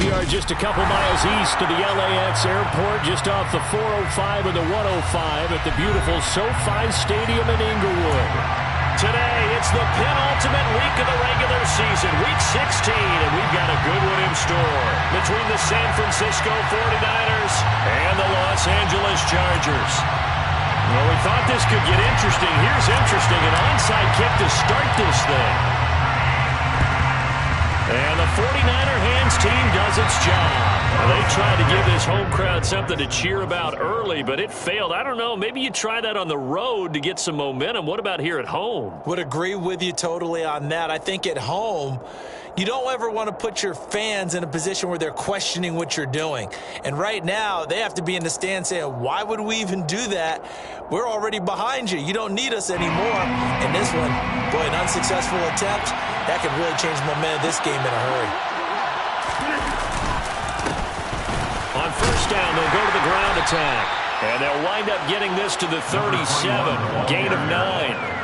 We are just a couple miles east of the LAX airport, just off the 405 and the 105 at the beautiful SoFi Stadium in Inglewood. Today, it's the penultimate week of the regular season, week 16, and we've got a good one in store between the San Francisco 49ers and the Los Angeles Chargers. Well, we thought this could get interesting. Here's interesting, an onside kick to start this thing. And the 49er hands team does its job. They tried to give this home crowd something to cheer about early, but it failed. I don't know, maybe you try that on the road to get some momentum. What about here at home? Would agree with you totally on that. I think at home, you don't ever want to put your fans in a position where they're questioning what you're doing. And right now, they have to be in the stand saying, why would we even do that? We're already behind you. You don't need us anymore. And this one, boy, an unsuccessful attempt, that could really change the momentum of this game in a hurry. On first down, they'll go to the ground attack. And they'll wind up getting this to the 37, gain of 9.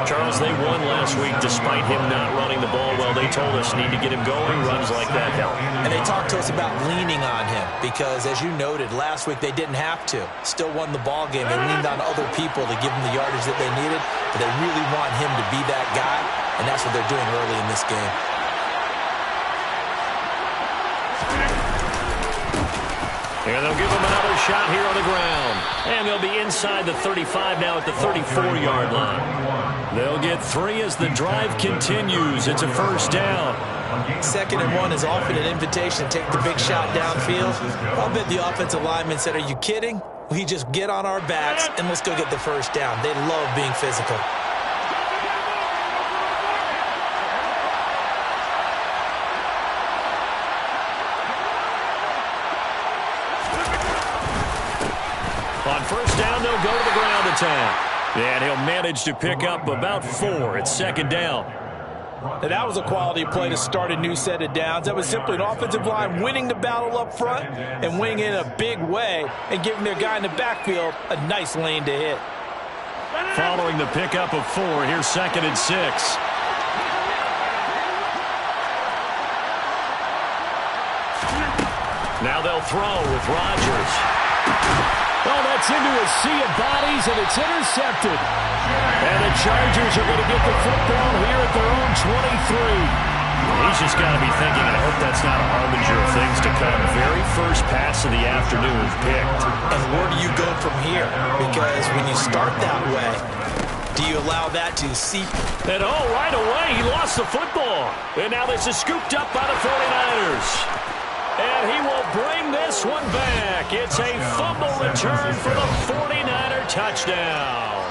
Charles, they won last week despite him not running the ball well. They told us need to get him going. Runs like that help. And they talked to us about leaning on him because, as you noted, last week they didn't have to. Still won the ball game. They leaned on other people to give them the yardage that they needed, but they really want him to be that guy, and that's what they're doing early in this game. And they'll give him another shot here on the ground. And they'll be inside the 35 now at the 34-yard line. They'll get 3 as the drive continues. It's a first down. 2nd and 1 is often an invitation to take the big shot downfield. I'll bet the offensive lineman said, are you kidding? We just get on our backs and let's go get the first down. They love being physical. On first down, they'll go to the ground attack. And he'll manage to pick up about 4. It's 2nd down. And that was a quality play to start a new set of downs. That was simply an offensive line winning the battle up front and winning it in a big way and giving their guy in the backfield a nice lane to hit. Following the pickup of 4, here's 2nd and 6. Now they'll throw with Rodgers. Oh, that's into a sea of bodies, and it's intercepted. And the Chargers are going to get the football here at their own 23. He's just got to be thinking, I hope that's not a harbinger of things to come. Very first pass of the afternoon picked. And where do you go from here? Because when you start that way, do you allow that to seep? And right away, he lost the football. And now this is scooped up by the 49ers. And he will bring this one back. It's a fumble return for the 49er touchdown.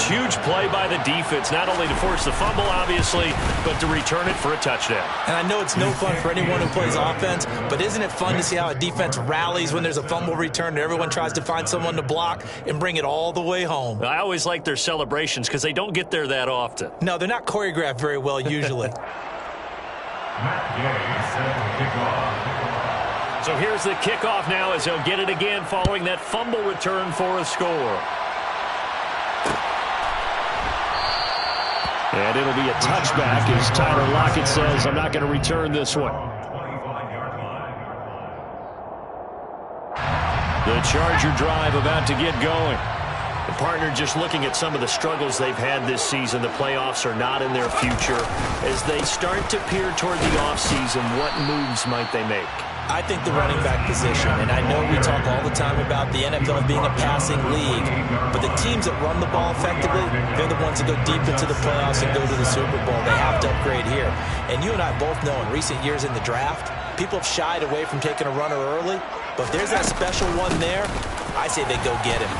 Huge play by the defense, not only to force the fumble, obviously, but to return it for a touchdown. And I know it's no fun for anyone who plays offense, but isn't it fun to see how a defense rallies when there's a fumble return and everyone tries to find someone to block and bring it all the way home? I always like their celebrations because they don't get there that often. No, they're not choreographed very well usually. So here's the kickoff now as they'll get it again following that fumble return for a score. And it'll be a touchback as Tyler Lockett says, I'm not going to return this one. The Charger drive about to get going. The partner just looking at some of the struggles they've had this season. The playoffs are not in their future. As they start to peer toward the offseason, what moves might they make? I think the running back position, and I know we talk all the time about the NFL being a passing league, but the teams that run the ball effectively, they're the ones that go deep into the playoffs and go to the Super Bowl. They have to upgrade here. And you and I both know in recent years in the draft, people have shied away from taking a runner early, but if there's that special one there, I say they go get him.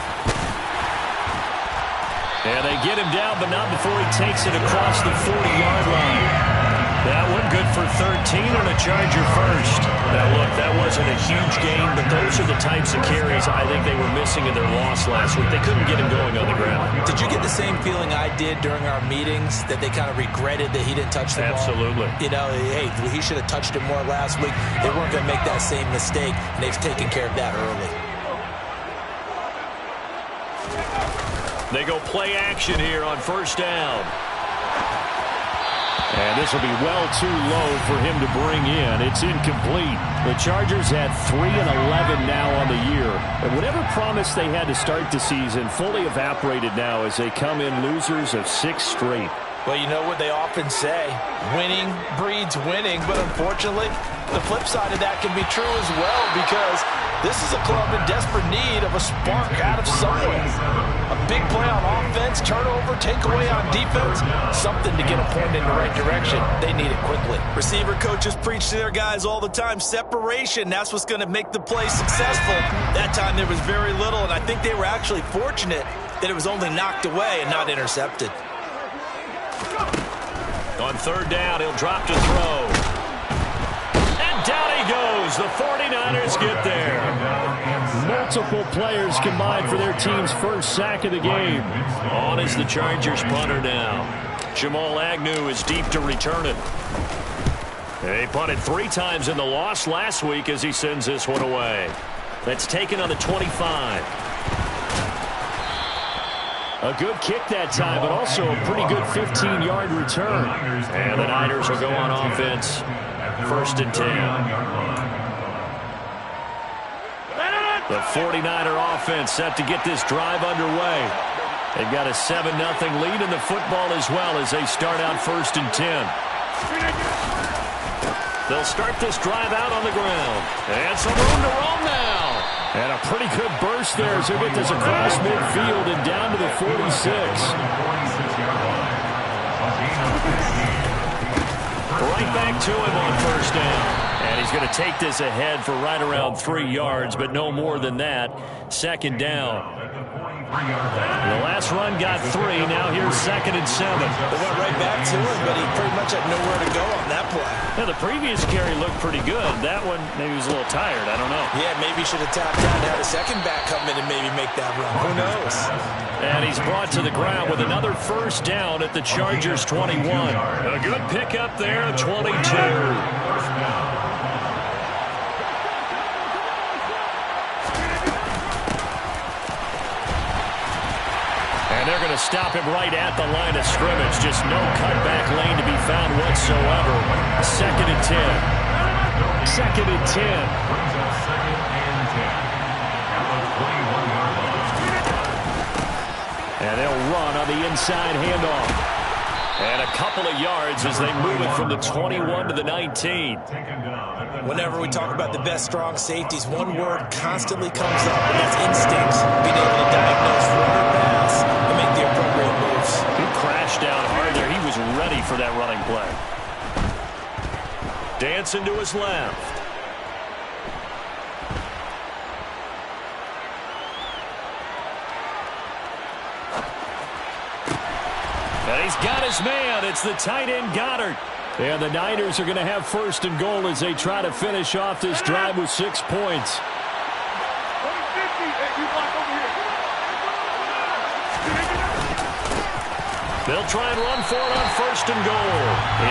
And they get him down, but not before he takes it across the 40-yard line. That one good for 13 on a Charger first. Now, look, that wasn't a huge gain, but those are the types of carries I think they were missing in their loss last week. They couldn't get him going on the ground. Did you get the same feeling I did during our meetings, that they kind of regretted that he didn't touch the ball? Absolutely. You know, hey, he should have touched it more last week. They weren't going to make that same mistake, and they've taken care of that early. They go play action here on first down. And this will be well too low for him to bring in. It's incomplete. The Chargers at 3-11 now on the year. And whatever promise they had to start the season fully evaporated now as they come in losers of 6 straight. Well, you know what they often say, winning breeds winning, but unfortunately, the flip side of that can be true as well, because this is a club in desperate need of a spark out of somewhere. A big play on offense, turnover, takeaway on defense, something to get a point in the right direction. They need it quickly. Receiver coaches preach to their guys all the time, separation, that's what's going to make the play successful. That time there was very little, and I think they were actually fortunate that it was only knocked away and not intercepted. On third down, he'll drop to throw. And down he goes. The 49ers get there. Multiple players combined for their team's first sack of the game. On is the Chargers punter now. Jamal Agnew is deep to return it. They punted 3 times in the loss last week as he sends this one away. That's taken on the 25. A good kick that time, but also a pretty good 15-yard return. And the Niners will go on offense. 1st and 10. The 49er offense set to get this drive underway. They've got a 7-0 lead in the football as well as they start out 1st and 10. They'll start this drive out on the ground. And some room to roam now. And a pretty good burst there as they get this across midfield and down to the 46. Right back to him on 1st down. And he's going to take this ahead for right around 3 yards, but no more than that. 2nd down. The last run got 3. Now here's 2nd and 7. They went right back to him, but he pretty much had nowhere to go on that play. Yeah, the previous carry looked pretty good. That one, maybe he was a little tired. I don't know. Yeah, maybe he should have tapped out and had a second back come in and maybe make that run. Who knows? And he's brought to the ground with another 1st down at the Chargers 21. A good pickup there at 22. They're going to stop him right at the line of scrimmage. Just no cutback lane to be found whatsoever. 2nd and 10. 2nd and 10. And they'll run on the inside handoff. And a couple of yards as they move it from the 21 to the 19. Whenever we talk about the best strong safeties, one word constantly comes up, and that's instinct. Being able to diagnose run or pass and make the appropriate moves. He crashed down hard there. He was ready for that running play. Dancing to his left. And he's got his man. It's the tight end Goddard. And the Niners are going to have 1st and goal as they try to finish off this drive with 6 points. They'll try and run for it on 1st and goal.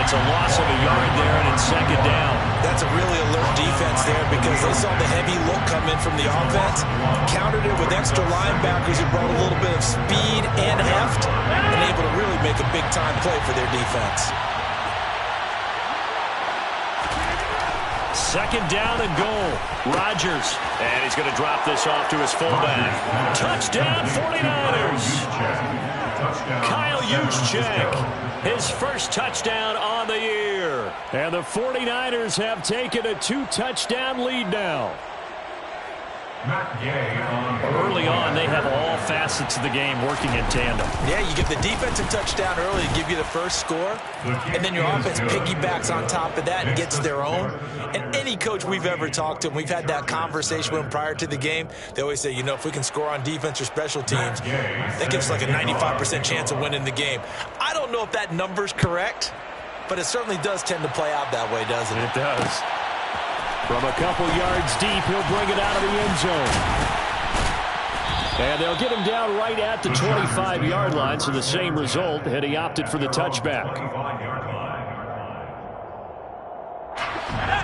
It's a loss of a yard there, and it's 2nd down. That's a really alert defense there because they saw the heavy look come in from the offense, countered it with extra linebackers who brought a little bit of speed and heft, and able to really make a big-time play for their defense. 2nd down and goal. Rodgers. And he's going to drop this off to his fullback. Touchdown 49ers. Kyle Juszczyk, his first touchdown on the year. And the 49ers have taken a 2-touchdown lead now. Early on, they have all facets of the game working in tandem. Yeah, you get the defensive touchdown early to give you the first score, and then your offense piggybacks on top of that and gets their own. And any coach we've ever talked to, and we've had that conversation with them prior to the game, they always say, you know, if we can score on defense or special teams, that gives us like a 95% chance of winning the game. I don't know if that number's correct, but it certainly does tend to play out that way, doesn't it? It does. From a couple yards deep, he'll bring it out of the end zone. And they'll get him down right at the 25-yard line, so the same result, and he opted for the touchback.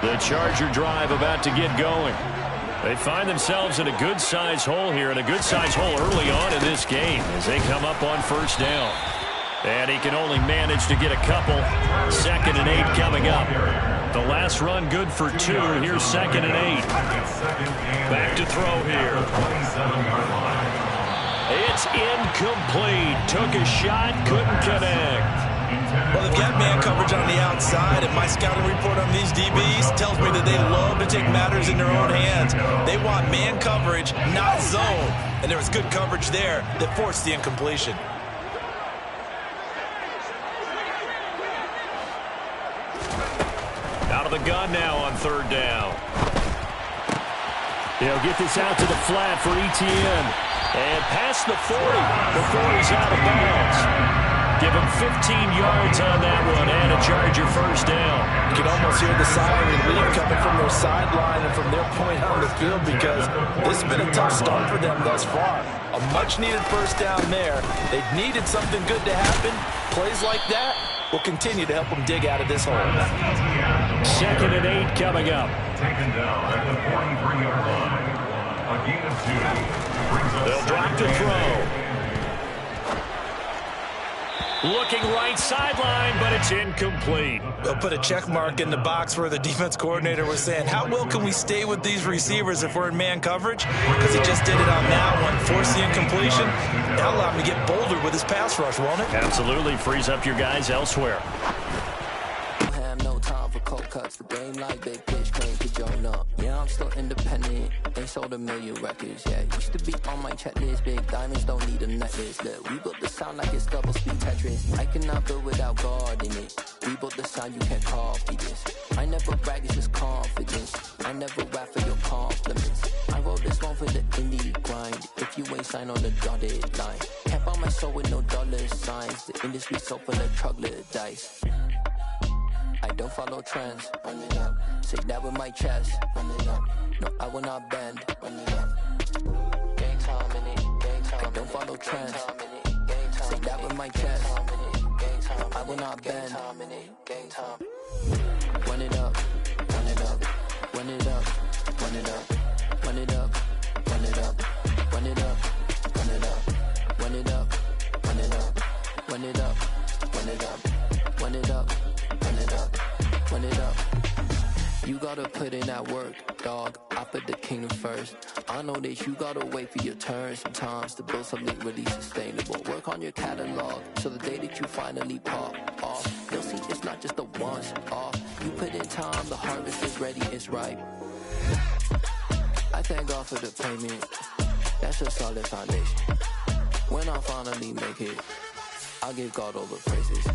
The Charger drive about to get going. They find themselves in a good-sized hole here, and a good-sized hole early on in this game as they come up on 1st down. And he can only manage to get a couple. 2nd and 8 coming up. The last run good for 2. Here's 2nd and 8. Back to throw here. It's incomplete. Took a shot, couldn't connect. Well, they've got man coverage on the outside, and my scouting report on these DBs tells me that they love to take matters in their own hands. They want man coverage, not zone. And there was good coverage there that forced the incompletion. Out of the gun now on 3rd down. He'll get this out to the flat for Etienne. And past the 40 before he's out of bounds. Give him 15 yards on that one and a Charger 1st down. You can almost hear the sigh of relief coming from their sideline and from their point on the field because this has been a tough start for them thus far. A much-needed 1st down there. They needed something good to happen. Plays like that will continue to help them dig out of this hole. 2nd and 8 coming up. Taken down at the 43-yard line. A gain of 2. They'll drop to throw. Looking right sideline, but it's incomplete. They'll put a check mark in the box where the defense coordinator was saying, how well can we stay with these receivers if we're in man coverage? Because he just did it on that one, forced the incompletion. That'll allow him to get bolder with his pass rush, won't it? Absolutely. Frees up your guys elsewhere. No time for cold cuts. The game like big pitch, claim to join up. Yeah, I'm still independent. They sold 1 million records. Yeah, used to be on my checklist. Big diamonds don't need a necklace. Look, we built the sound like it's double speed Tetris. I cannot build without God in it. We built the sound, you can't copy this. I never brag, it's just confidence. I never rap for your compliments. I wrote this one for the indie grind. If you ain't signed on the dotted line, can't buy my soul with no dollar signs. The industry so full of troglodytes. I don't follow trends. Run it up. Say that with my chest. Run it up. No, I will not bend. Run it up. Gang time in it. Gang time. I don't follow trends. Say that with my chest. I will not bend. Gang time. Run it up. Run it up. Run it up. Run it up. Run it up. Run it up. Run it up. Run it up. Run it up. Run it up. Run it up. Run it up. Run it up. Run it up, run it up. You gotta put in that work, dog. I put the kingdom first. I know that you gotta wait for your turn sometimes to build something really sustainable. Work on your catalog so the day that you finally pop off, you'll see it's not just a once off. You put in time, the harvest is ready, it's ripe. I thank God for the payment. That's a solid foundation. When I finally make it, I'll give God all the praises.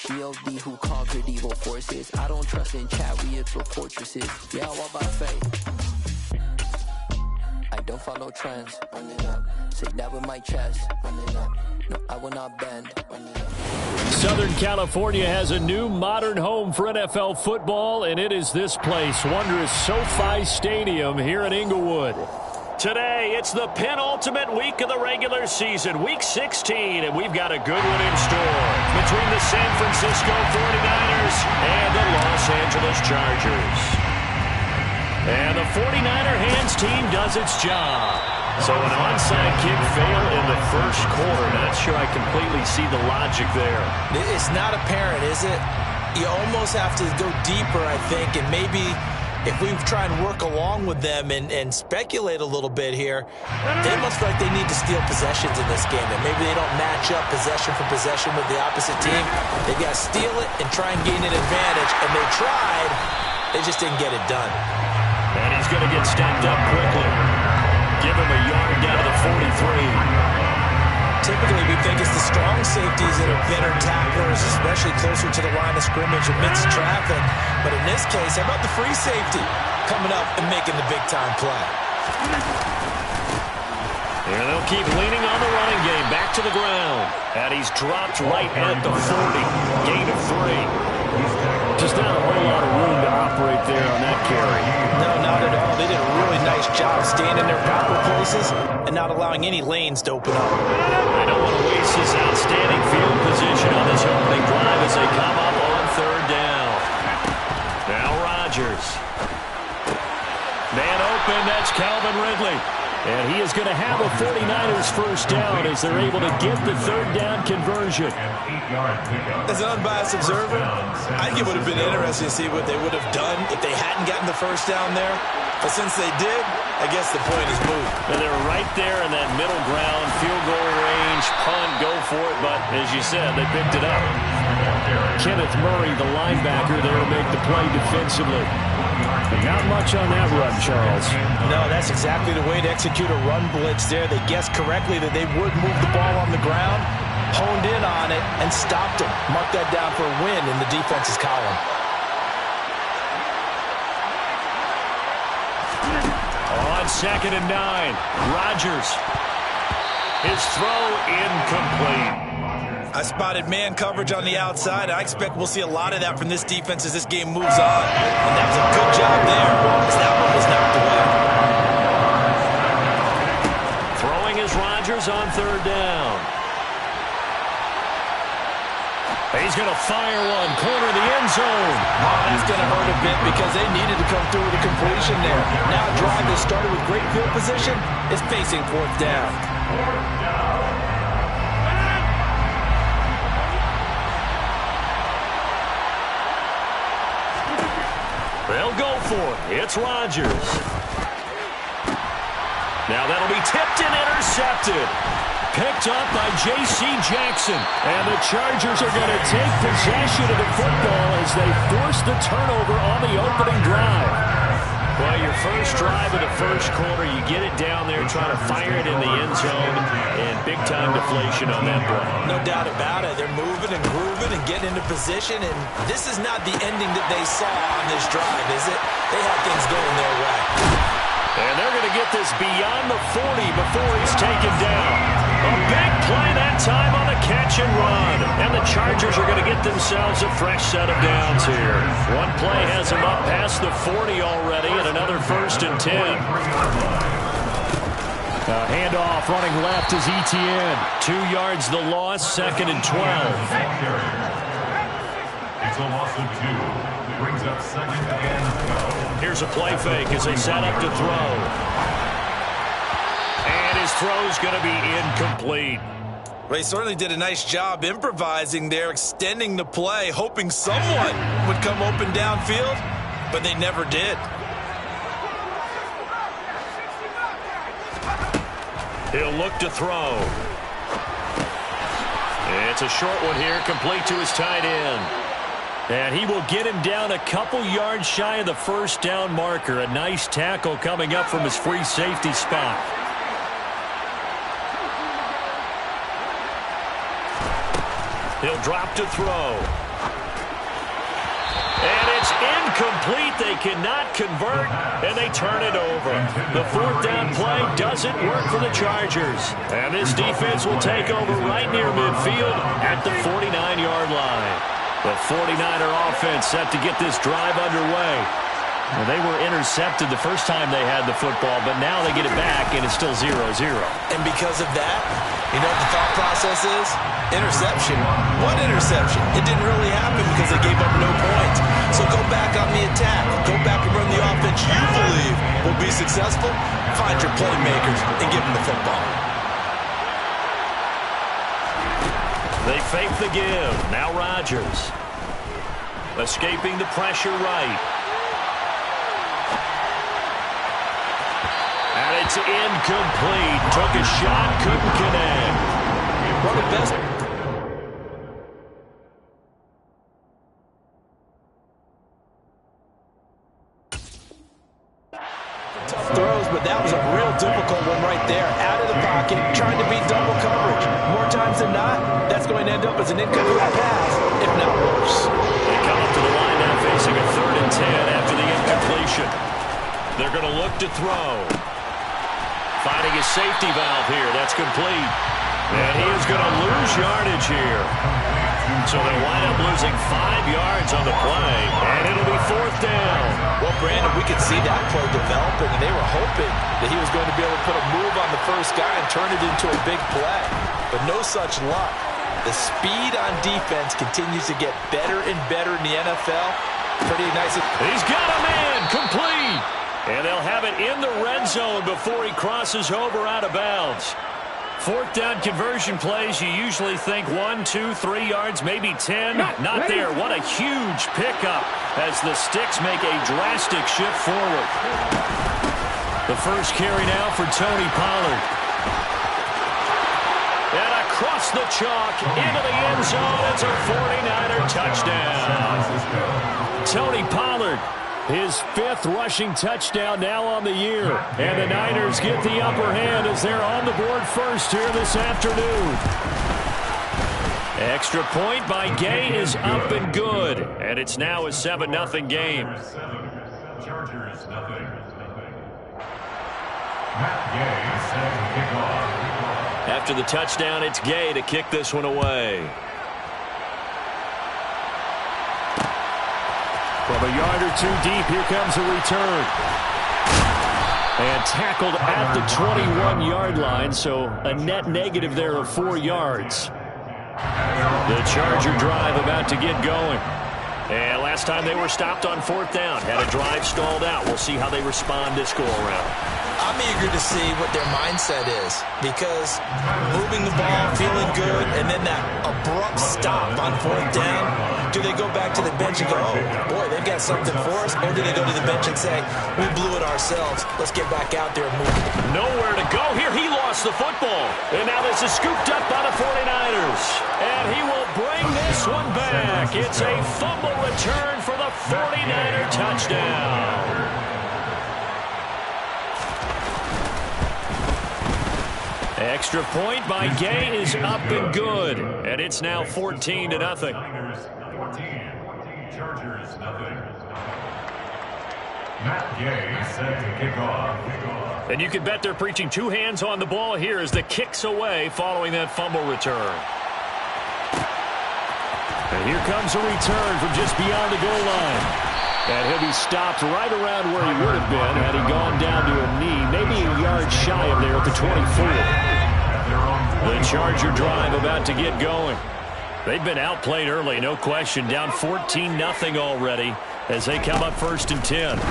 G.O.D. who conquered evil forces. I don't trust in chariots or fortresses. Yeah, I walk by faith. I don't follow trends. Run it up. Say that with my chest. Run it up. No, I will not bend. Run it up. Southern California has a new modern home for NFL football, and it is this place, wondrous SoFi Stadium here in Inglewood. Today, it's the penultimate week of the regular season, Week 16, and we've got a good one in store between the San Francisco 49ers and the Los Angeles Chargers. And the 49er hands team does its job. So an onside kick fail in the first quarter. Not sure I completely see the logic there. It's not apparent, is it? You almost have to go deeper, I think, and maybe if we try and work along with them and speculate a little bit here, they must feel like they need to steal possessions in this game. And maybe they don't match up possession for possession with the opposite team. They've got to steal it and try and gain an advantage. And they tried. They just didn't get it done. And he's going to get stacked up quickly. Give him a yard down to the 43. Typically, we think it's the strong safeties that are better tacklers, especially closer to the line of scrimmage amidst traffic. But in this case, how about the free safety coming up and making the big-time play? And they'll keep leaning on the running game. Back to the ground. And he's dropped right at the 40. Gain of 3. Just not a whole lot of room to operate there on that carry. No, not at all. They did a really nice job staying in their proper places and not allowing any lanes to open up. They don't want to waste his outstanding field position on this opening drive as they come up on third down. Now Rodgers. Man open, that's Calvin Ridley. And he is going to have a 49ers first down as they're able to get the third down conversion. As an unbiased observer, I think it would have been interesting to see what they would have done if they hadn't gotten the first down there. But since they did, I guess the point is moot. And they're right there in that middle ground, field goal range, punt, go for it. But as you said, they picked it up. Kenneth Murray, the linebacker, there to make the play defensively. Not much on that run, Charles. No, that's exactly the way to execute a run blitz there. They guessed correctly that they would move the ball on the ground, honed in on it, and stopped him. Mark that down for a win in the defense's column. On 2nd and 9, Rodgers. His throw incomplete. I spotted man coverage on the outside. I expect we'll see a lot of that from this defense as this game moves on. And that was a good job there as that one was knocked away. Throwing is Rodgers on 3rd down. He's going to fire one, corner of the end zone. Oh, that's going to hurt a bit because they needed to come through with a completion there. Now a drive that started with great field position is facing 4th down. They'll go for it. It's Rodgers. Now that'll be tipped and intercepted. Picked up by J.C. Jackson. And the Chargers are going to take possession of the football as they force the turnover on the opening drive. Well, your first drive of the first quarter, you get it down there, try to fire it in the end zone, and big-time deflation on that play. No doubt about it. They're moving and grooving and getting into position, and this is not the ending that they saw on this drive, is it? They had things going their way. And they're going to get this beyond the 40 before he's taken down. A big play that time on the catch and run. And the Chargers are going to get themselves a fresh set of downs here. One play has them up past the 40 already, and another 1st and 10. Handoff running left is Etienne. 2 yards the loss, 2nd and 12. It's a loss of 2. Brings up 2nd and 12. Here's a play fake as they set up to throw. And his throw's going to be incomplete. Well, he certainly did a nice job improvising there, extending the play, hoping someone would come open downfield, but they never did. He'll look to throw. It's a short one here, complete to his tight end. And he will get him down a couple yards shy of the first down marker. A nice tackle coming up from his free safety spot. He'll drop to throw. And it's incomplete. They cannot convert, and they turn it over. The 4th down play doesn't work for the Chargers. And this defense will take over right near midfield at the 49-yard line. The 49er offense set to get this drive underway. Well, they were intercepted the first time they had the football, but now they get it back, and it's still 0-0. And because of that, you know what the thought process is? Interception. What interception? It didn't really happen because they gave up no points. So go back on the attack. Go back and run the offense you believe will be successful. Find your playmakers and give them the football. They fake the give. Now Rodgers. Escaping the pressure right. And it's incomplete. Took a shot, couldn't connect. One of the best tough throws, but that was a real difficult one right there. Out of the pocket, trying to beat double coverage. More times than not, that's going to end up as an incomplete pass, if not worse. They come up to the line now facing a 3rd and 10 after the incompletion. They're going to look to throw. Finding his safety valve here. That's complete. And he is going to lose yardage here. So they'll wind up losing 5 yards on the play. And it'll be 4th down. Well, Brandon, we could see that play developing, and they were hoping that he was going to be able to put a move on the first guy and turn it into a big play. But no such luck. The speed on defense continues to get better and better in the NFL. Pretty nice. He's got a man complete. And they'll have it in the red zone before he crosses over out of bounds. Fourth down conversion plays, you usually think 1, 2, 3 yards, maybe 10. Not there. What a huge pickup as the Sticks make a drastic shift forward. The first carry now for Tony Pollard. And across the chalk into the end zone. It's a 49er touchdown. Tony Pollard, his 5th rushing touchdown now on the year. And the Niners get the upper hand as they're on the board first here this afternoon. Extra point by Gay is up and good. And it's now a 7-0 game. Chargers nothing. Matt Gay set to kick off. After the touchdown, it's Gay to kick this one away. From a yard or two deep, here comes a return. And tackled at the 21-yard line, so a net negative there of 4 yards. The Charger drive about to get going. And last time they were stopped on 4th down, had a drive stalled out. We'll see how they respond this go-around. I'm eager to see what their mindset is, because moving the ball, feeling good, and then that abrupt stop on 4th down, do they go back to the bench and go, oh, boy, they've got something for us? Or do they go to the bench and say, we blew it ourselves, let's get back out there and move it? Nowhere to go here. He lost the football. And now this is scooped up by the 49ers. And he will bring this one back. It's a fumble return for the 49er touchdown. Extra point by Gay is up and good. And it's now 14-0. Niners 14. Chargers nothing. Matt Gay set to kick off. And you can bet they're preaching 2 hands on the ball here as the kick's away following that fumble return. And here comes a return from just beyond the goal line. And he'll be stopped right around where he would have been had he gone down to a knee, maybe a yard shy of there at the 24. The Charger drive about to get going. They've been outplayed early, no question. Down 14-0 already as they come up 1st and 10.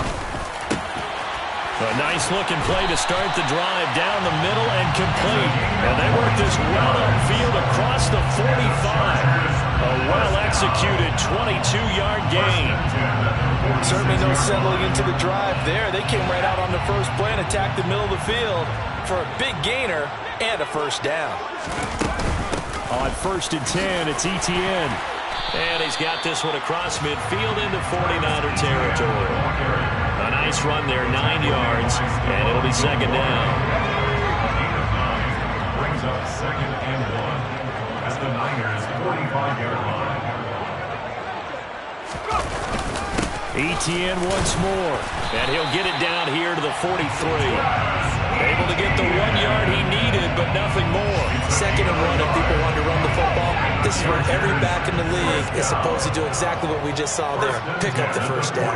A nice-looking play to start the drive down the middle and complete. And they work this well upfield across the 45. A well-executed 22-yard gain. Certainly no settling into the drive there. They came right out on the first play and attacked the middle of the field for a big gainer and a 1st down. On 1st and 10, it's Etienne. And he's got this one across midfield into 49er territory. A nice run there, 9 yards, and it'll be 2nd down. Brings up 2nd and 1 at the Niners 45-yard line. Etienne once more, and he'll get it down here to the 43. Able to get the 1 yard he needed, but nothing more. 2nd and 1 if people want to run the football. This is where every back in the league is supposed to do exactly what we just saw there. Pick up the 1st down.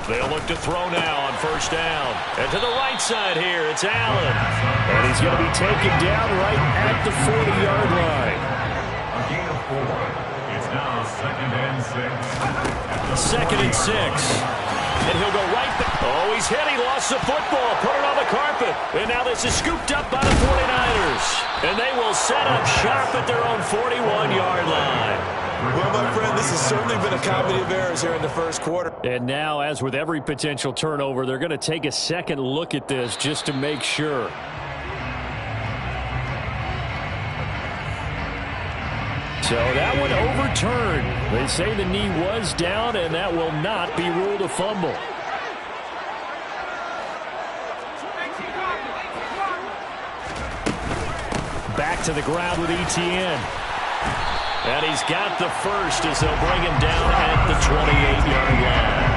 They'll look to throw now on 1st down. And to the right side here, it's Allen. And he's going to be taken down right at the 40-yard line. A gain of 4. It's now 2nd and 6. 2nd and 6. And he'll go right back. Oh, he's hit. He lost the football. Put it on the carpet. And now this is scooped up by the 49ers. And they will set up sharp at their own 41-yard line. Well, my friend, this has certainly been a comedy of errors here in the 1st quarter. And now, as with every potential turnover, they're going to take a second look at this just to make sure. So that one overturned. They say the knee was down, and that will not be ruled a fumble. Back to the ground with Etienne. And he's got the first as they'll bring him down at the 28-yard line.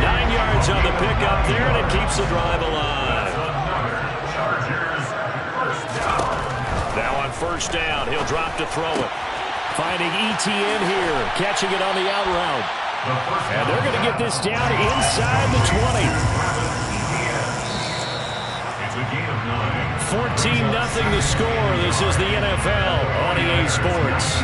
9 yards on the pickup there, and it keeps the drive alive. Now on 1st down, he'll drop to throw it. Finding Etienne here, catching it on the out route. And they're going to get this down inside the 20. It's a gain of 9. 14-0 the score. This is the NFL on EA Sports.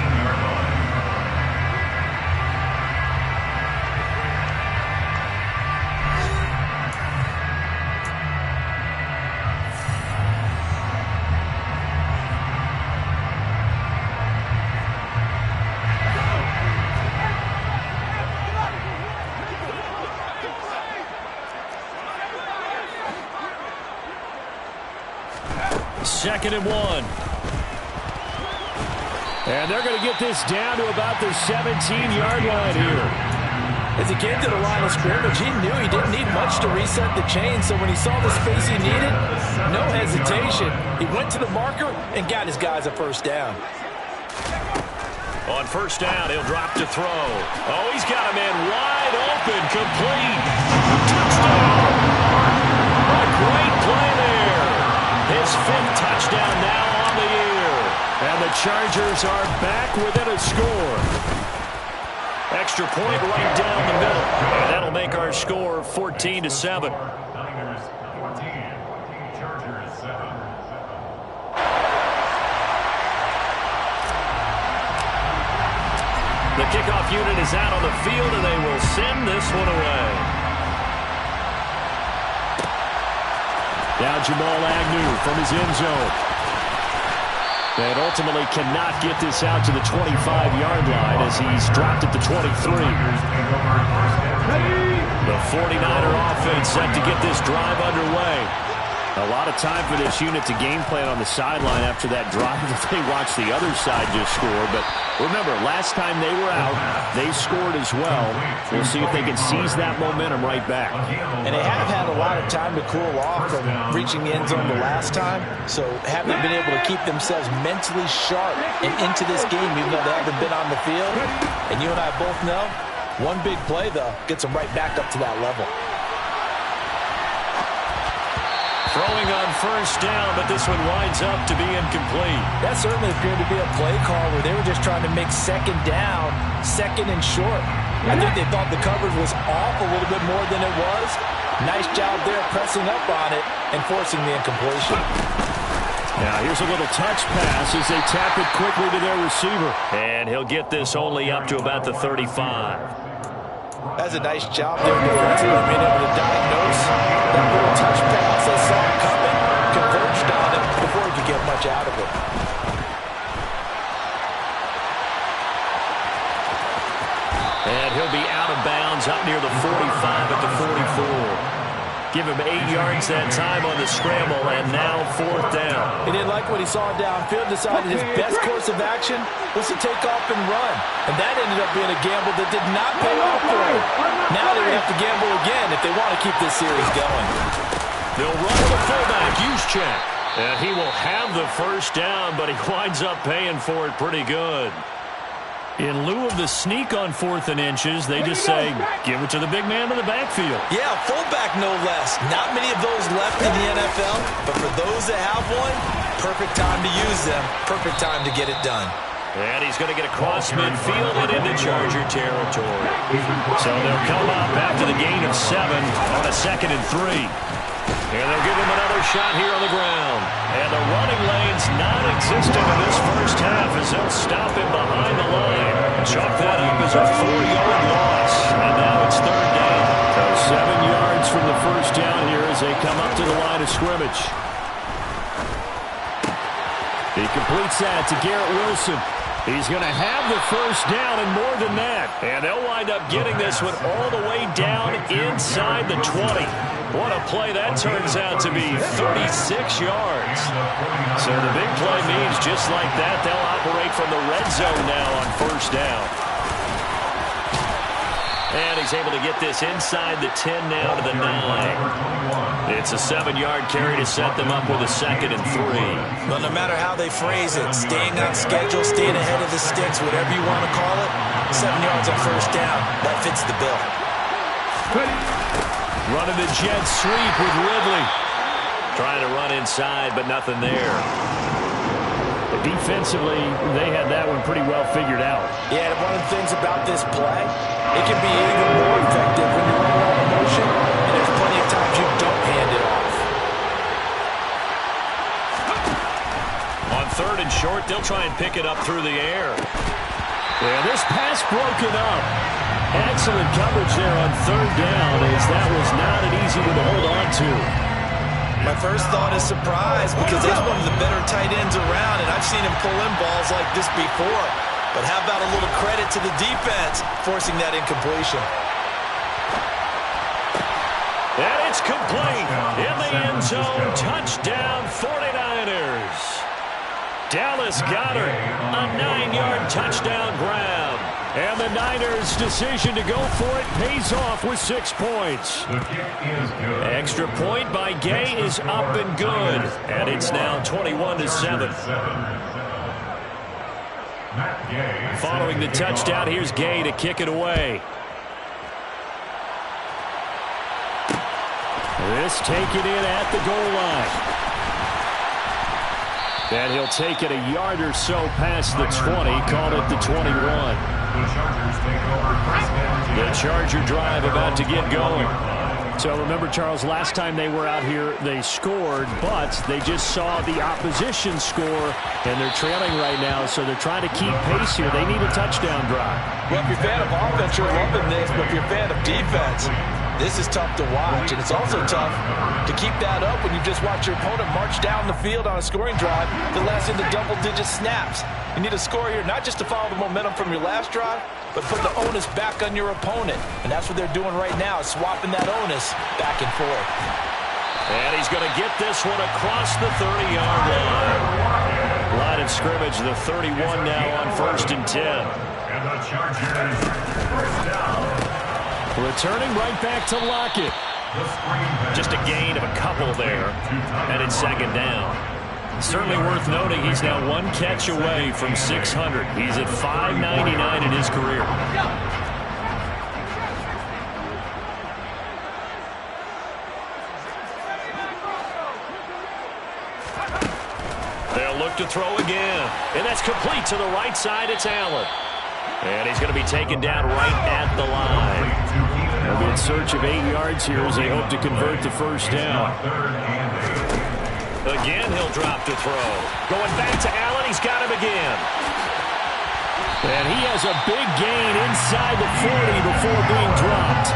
Second and 1. And they're going to get this down to about the 17-yard line here. As he came to the line of scrimmage, he knew he didn't need much to reset the chain, so when he saw the space he needed, no hesitation. He went to the marker and got his guys a first down. On first down, he'll drop to throw. Oh, he's got a man wide open, complete. Touchdown! A great play there. His 5th touchdown now on the year. And the Chargers are back within a score. Extra point right down the middle. And that'll make our score 14-7. Niners 14, Chargers 7. The kickoff unit is out on the field, and they will send this one away. Now Jamal Agnew from his end zone. And ultimately cannot get this out to the 25-yard line as he's dropped at the 23. The 49er offense set to get this drive underway. A lot of time for this unit to game plan on the sideline after that drive that they watched the other side just score. But remember, last time they were out, they scored as well. We'll see if they can seize that momentum right back. And they have had a lot of time to cool off from reaching the end zone the last time, so haven't been able to keep themselves mentally sharp and into this game, even though they haven't been on the field. And you and I both know, one big play, though, gets them right back up to that level. Throwing on first down, but this one winds up to be incomplete. That certainly appeared to be a play call where they were just trying to make second down, second and short. I think they thought the coverage was off a little bit more than it was. Nice job there pressing up on it and forcing the incompletion. Now here's a little touch pass as they tap it quickly to their receiver. And he'll get this only up to about the 35. That's a nice job there defensively, being able to diagnose that little touch pass. They saw it coming, converged on it before he could get much out of it. And he'll be out of bounds up near the 45 at the 44. Give him 8 yards that time on the scramble, and now 4th down. He didn't like what he saw downfield, decided his best course of action was to take off and run. And that ended up being a gamble that did not pay off for him. Now they would have to gamble again if they want to keep this series going. They'll run to the fullback, Juszczyk. And he will have the first down, but he winds up paying for it pretty good. In lieu of the sneak on 4th and inches, they just say, give it to the big man in the backfield. Yeah, fullback no less. Not many of those left in the NFL, but for those that have one, perfect time to use them, perfect time to get it done. And he's going to get across midfield and into Charger territory. So they'll come up after the gain of 7 on a 2nd and 3. And they'll give him another shot here on the ground. And the running lane's non-existent in this first half as they'll stop him behind the line. Chalk that up as a 4-yard loss. And now it's 3rd down. So 7 yards from the first down here as they come up to the line of scrimmage. He completes that to Garrett Wilson. He's going to have the first down and more than that. And they'll wind up getting this one all the way down inside the 20. What a play that turns out to be, 36 yards. So the big play means just like that, they'll operate from the red zone now on first down. And he's able to get this inside the 10 now to the 9. It's a 7-yard carry to set them up with a 2nd and 3. Well, no matter how they phrase it, staying on schedule, staying ahead of the sticks, whatever you want to call it, 7 yards on first down, that fits the bill. Running the jet sweep with Ridley. Trying to run inside, but nothing there. Defensively, they had that one pretty well figured out. Yeah, and one of the things about this play, it can be even more effective when you're running on motion, and there's plenty of times you don't hand it off. but they'll try and pick it up through the air. Yeah, this pass broken up. Excellent coverage there on third down, as that was not an easy one to hold on to. My first thought is surprise, because that's one of the better tight ends around, and I've seen him pull in balls like this before. But how about a little credit to the defense forcing that incompletion? And it's complete in the end zone. Touchdown 49ers. Dallas Goedert, a 9-yard touchdown grab. And the Niners' decision to go for it pays off with 6 points. Extra point by Gay is up and good. And it's now 21-7. Following the touchdown, here's Gay to kick it away. This taken in at the goal line. And he'll take it a yard or so past the 20, call it the 21. The Charger drive about to get going. So remember, Charles, last time they were out here, they scored, but they just saw the opposition score, and they're trailing right now, so they're trying to keep pace here. They need a touchdown drive. Well, if you're a fan of offense, you're loving this, but if you're a fan of defense, this is tough to watch, and it's also tough to keep that up when you just watch your opponent march down the field on a scoring drive that lasts into double-digit snaps. You need a score here, not just to follow the momentum from your last drive, but put the onus back on your opponent. And that's what they're doing right now, is swapping that onus back and forth. And he's going to get this one across the 30-yard line. Line of scrimmage, the 31 now on 1st and 10. And the Chargers first down. Returning right back to Lockett. Just a gain of a couple there. And it's 2nd down. Certainly worth noting he's now 1 catch away from 600. He's at 599 in his career. They'll look to throw again. And that's complete to the right side. It's Allen. And he's going to be taken down right at the line. They'll be in search of 8 yards here as they hope to convert the first down. Again, he'll drop to throw. Going back to Allen. He's got him again. And he has a big gain inside the 40 before being dropped.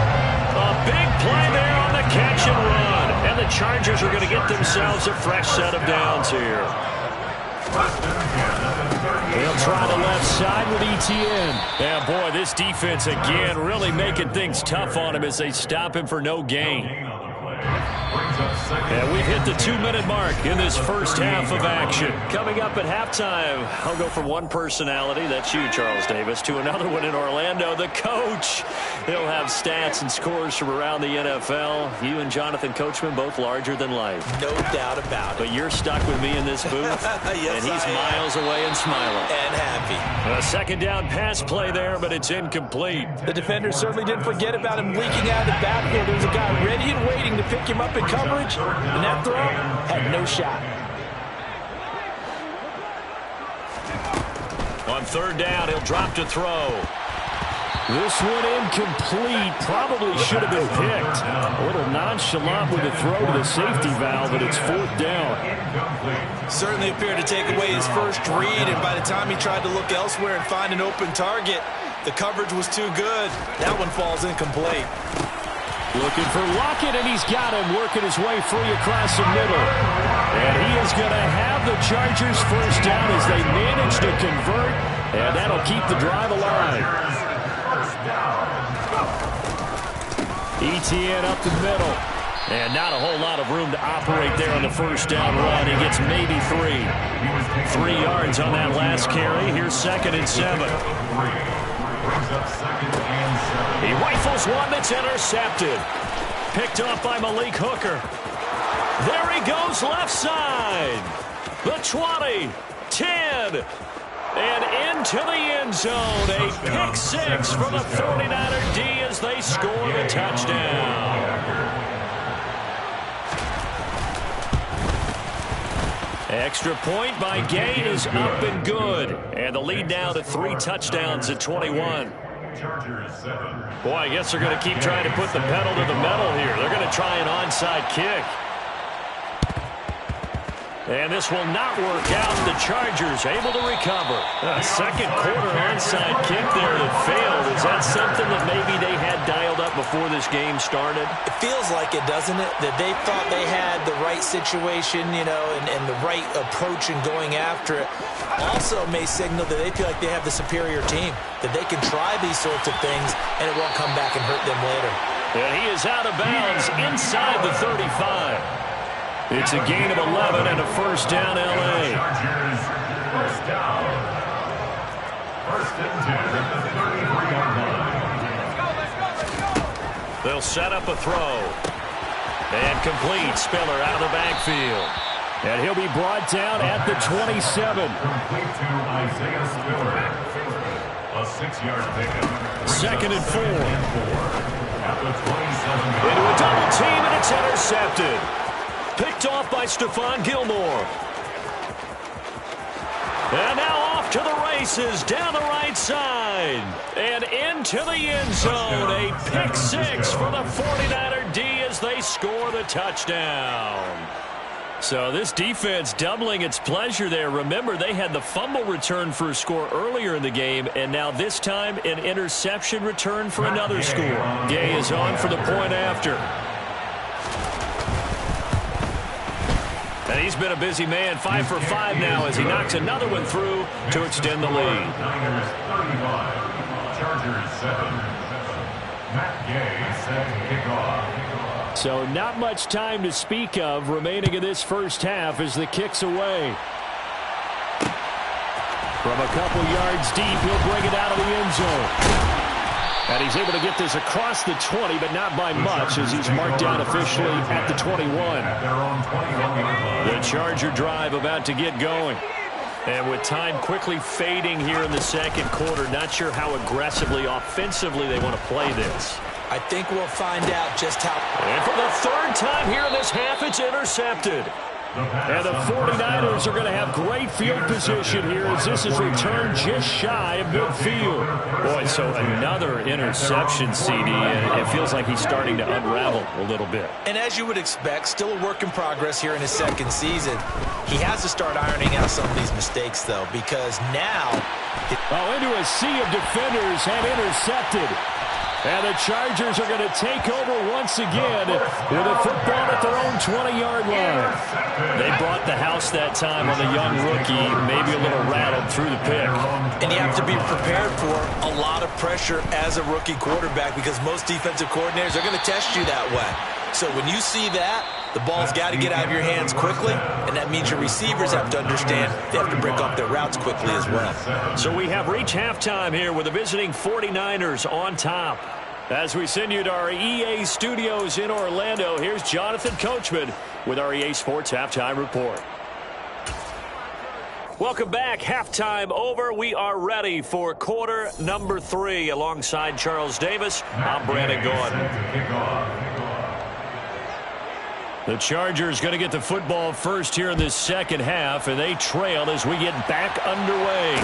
A big play there on the catch and run. And the Chargers are going to get themselves a fresh set of downs here. They'll try the left side with Etienne. Yeah, boy, this defense again really making things tough on him as they stop him for no gain. And we've hit the 2-minute mark in this first half of action. Coming up at halftime, I'll go from one personality, that's you, Charles Davis, to another one in Orlando, the coach. He'll have stats and scores from around the NFL. You and Jonathan Coachman both larger than life. No doubt about it. But you're stuck with me in this booth, yes, and he's miles away and smiling. And happy. A 2nd down pass play there, but it's incomplete. The defender certainly didn't forget about him leaking out of the backfield. There was a guy ready and waiting to pick him up in coverage, and that throw had no shot. On 3rd down, he'll drop to throw. This one incomplete. Probably should have been picked. A little nonchalant with the throw to the safety valve, but it's 4th down. Certainly appeared to take away his first read, and by the time he tried to look elsewhere and find an open target, the coverage was too good. That one falls incomplete. Looking for Lockett, and he's got him working his way free across the middle. And he is going to have the Chargers first down as they manage to convert, and that'll keep the drive alive. Etienne up the middle. And not a whole lot of room to operate there on the first down run. He gets maybe 3. 3 yards on that last carry. Here's 2nd and 7. He rifles one that's intercepted. Picked off by Malik Hooker. There he goes left side. The 20, 10, and into the end zone. A pick 6 from the 49er D as they score the touchdown. Extra point by Gay is up and good. And the lead now to 3 touchdowns at 21. Boy, I guess they're going to keep trying to put the pedal to the metal here. They're going to try an onside kick. And this will not work out. The Chargers able to recover. Second quarter onside kick there that failed. Is that something that maybe they had dialed up before this game started? It feels like it, doesn't it? That they thought they had the right situation, you know, and the right approach in going after it. Also may signal that they feel like they have the superior team, that they can try these sorts of things and it won't come back and hurt them later. And he is out of bounds inside the 35. It's a gain of 11 and a first down, L.A. Chargers, first down. First and 10 at the 33-yard line. They'll set up a throw. And complete. Spiller out of the backfield. And he'll be brought down at the 27. Complete to Isaiah Spiller. A 6-yard pickup. Second and 4. At the 27. Into a double team, and it's intercepted. Picked off by Stephon Gilmore. And now off to the races down the right side. And into the end zone. A pick six for the 49er D as they score the touchdown. So this defense doubling its pleasure there. Remember, they had the fumble return for a score earlier in the game, and now this time an interception return for another score. Gay is on for the point after. And he's been a busy man, 5 for 5 now as he knocks another one through to extend the lead. Niners 35, Chargers 7. Matt Gay set kickoff. So not much time to speak of remaining in this first half as the kick's away. From a couple yards deep, he'll bring it out of the end zone. And he's able to get this across the 20, but not by much as he's marked down officially at the 21. The Charger drive about to get going. And with time quickly fading here in the second quarter, not sure how aggressively, offensively they want to play this. I think we'll find out just how. And for the third time here in this half, it's intercepted. And the 49ers are going to have great field position here as this is returned just shy of midfield. Boy, so another interception, CD, and it feels like he's starting to unravel a little bit. And as you would expect, still a work in progress here in his second season. He has to start ironing out some of these mistakes, though, because now... into a sea of defenders and intercepted. And the Chargers are going to take over once again with a football at their own 20-yard line. They brought the house that time on the young rookie, maybe a little rattled through the pick. And you have to be prepared for a lot of pressure as a rookie quarterback because most defensive coordinators are going to test you that way. So when you see that, the ball's got to get out of your hands quickly, and that means your receivers have to understand they have to break off their routes quickly as well. So we have reached halftime here with the visiting 49ers on top. As we send you to our EA studios in Orlando, here's Jonathan Coachman with our EA Sports Halftime Report. Welcome back. Halftime over. We are ready for quarter number 3. Alongside Charles Davis, I'm Brandon Gordon. The Chargers going to get the football first here in this second half, and they trail as we get back underway.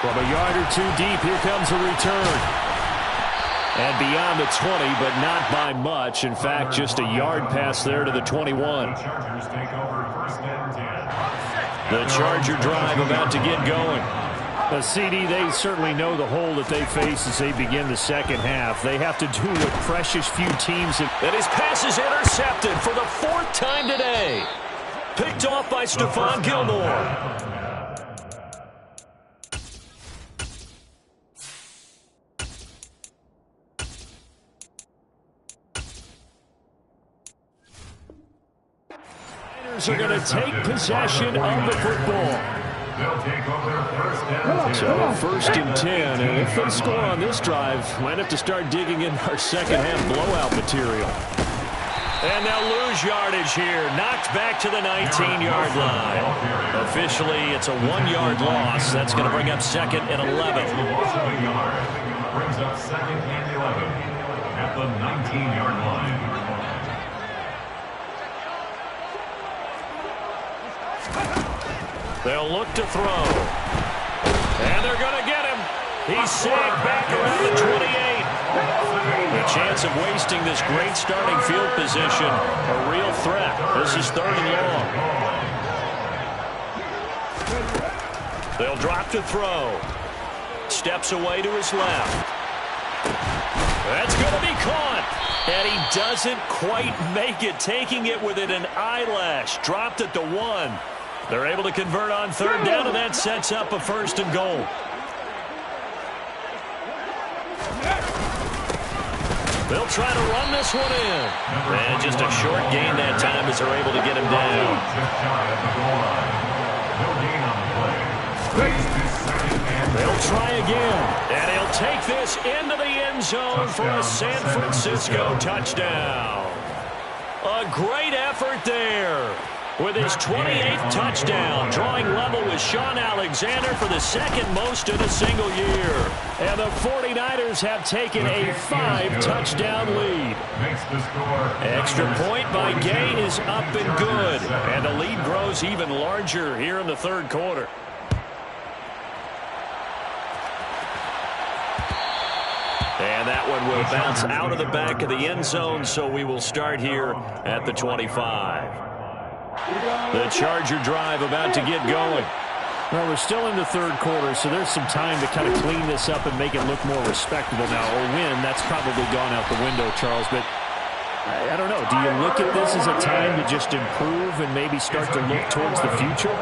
From a yard or two deep, here comes a return. And beyond the 20, but not by much. In fact, just a yard pass there to the 21. The Charger drive about to get going. The CD, they certainly know the hole that they face as they begin the second half. They have to do what precious few teams have. And his pass is intercepted for the 4th time today. Picked off by Stephon Gilmore. Are going to take possession of the football. They'll take over first and 10. So first and 10, and if they score on this drive, might have to start digging in our second half blowout material. And they'll lose yardage here, knocked back to the 19-yard line. Officially, it's a 1-yard loss. That's going to bring up second and 11. Loss of a yard brings up second and 11 at the 19-yard line. They'll look to throw. And they're going to get him. He's sagged back around the 28. The chance of wasting this great starting field position, a real threat. This is 3rd and long. They'll drop to throw. Steps away to his left. That's going to be caught. And he doesn't quite make it, taking it within an eyelash. Dropped at the 1. They're able to convert on third down, and that sets up a 1st and goal. They'll try to run this one in. And just a short gain that time as they're able to get him down. They'll try again. And he'll take this into the end zone for a San Francisco touchdown. A great effort there. With his 28th touchdown, drawing level with Sean Alexander for the 2nd most in a single year. And the 49ers have taken a 5-touchdown lead. Extra point by Gay is up and good. And the lead grows even larger here in the 3rd quarter. And that one will bounce out of the back of the end zone, so we will start here at the 25. The Charger drive about to get going. Well, we're still in the 3rd quarter, so there's some time to kind of clean this up and make it look more respectable now. Or win, that's probably gone out the window, Charles. But I don't know. Do you look at this as a time to just improve and maybe start to look towards the future?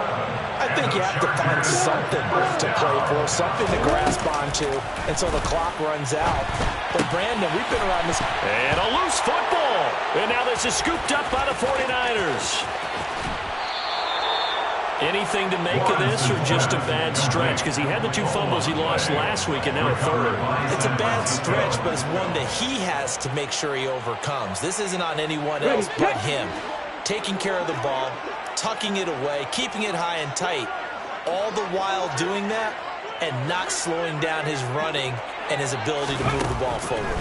I think you have to find something to play for, something to grasp onto until the clock runs out. But, Brandon, we've been around this. And a loose football. And now this is scooped up by the 49ers. Anything to make of this, or just a bad stretch? Because he had the 2 fumbles he lost last week and now a 3rd. It's a bad stretch, but it's one that he has to make sure he overcomes. This isn't on anyone else but him. Taking care of the ball, tucking it away, keeping it high and tight, all the while doing that and not slowing down his running and his ability to move the ball forward.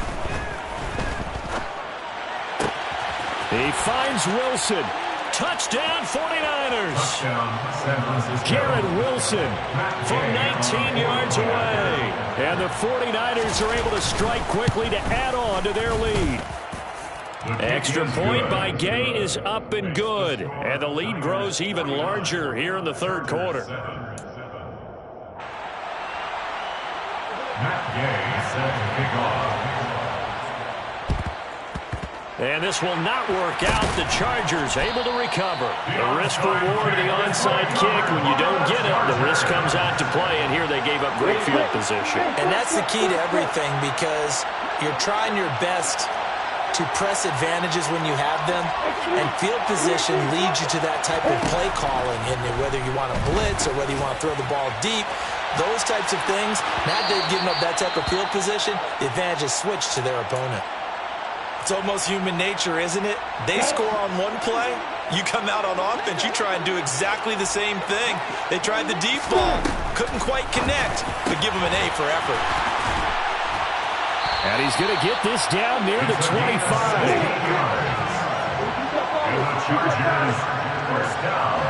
He finds Wilson. Touchdown, 49ers. Garrett Wilson from 19 yards away. And the 49ers are able to strike quickly to add on to their lead. Extra point by Gay is up and good. And the lead grows even larger here in the 3rd quarter. Matt Gay set to kick off. And this will not work out. The Chargers able to recover. The risk reward of the onside kick. When you don't get it, the risk comes out to play. And here they gave up great field position. And that's the key to everything, because you're trying your best to press advantages when you have them. And field position leads you to that type of play calling. And whether you want to blitz or whether you want to throw the ball deep, those types of things, now they've given up that type of field position, the advantage is switched to their opponent. It's almost human nature, isn't it? They score on one play, you come out on offense, you try and do exactly the same thing. They tried the deep ball, couldn't quite connect, but give them an A for effort. And he's going to get this down near the 25. And the Chargers, first down.